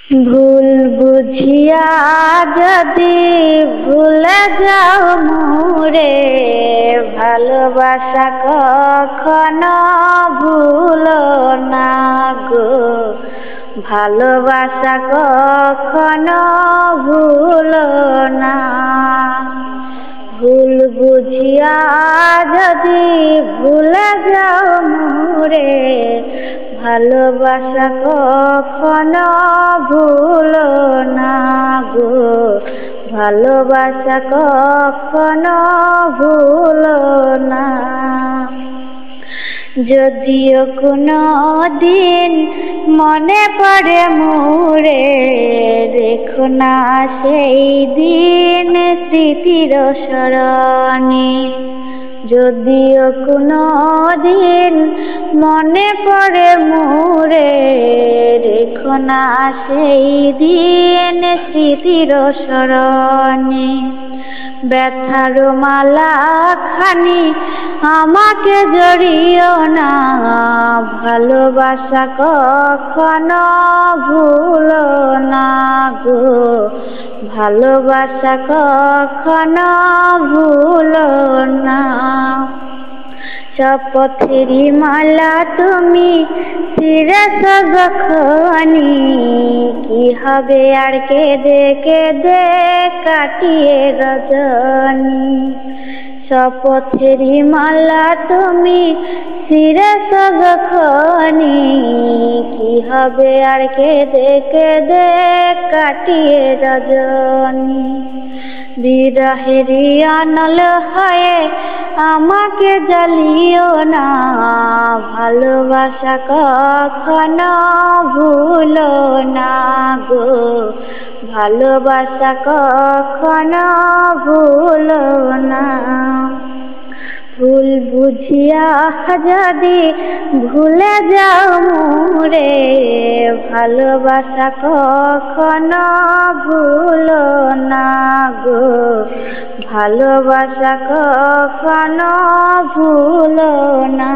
ভুল বুঝিয়া যদি ভুলে যাও মোরে, ভালোবাসা কখনো ভুলো না গো, ভালোবাসা কখনো ভুলো না। ভুল বুঝিয়া যদি ভুলে যাও মোরে, ভালোবাসা কখনো ভুলো না গো, ভালোবাসা কখনো ভুলো না। যদিও কোনো দিন মনে পড়ে মোরে, রেখো না সেই দিন স্মৃতির স্মরণে। যদিও কোনো দিন মনে পড়ে মোরে, রেখো না সেই দিন স্মৃতির স্মরণে। ব্যথার মালা খানি আমাকে জড়িও না, ভালোবাসা কখনো ভুলো না গো, ভালোবাসা কখনো ভুলো না। শপথেরই মালা তুমি শিরেছ যখনি, কি হবে আর কেঁদে কেঁদে কাটিয়ে রজনী। শপথেরই মালা তুমি শিরেছ যখনি, কি হবে আর কেঁদে কেঁদে কাটিয়ে রজনী। বিরহেরই অনল হয়ে আমাকে জ্বালিও না, ভালোবাসা কখনো ভুলো না গো, ভালোবাসা কখনো ভুলো না। ভুল বুঝিয়া যদি ভুলে যাও মোরে, ভালোবাসা কখনো ভুলো না গো, ভালোবাসা কখনো ভুলো না।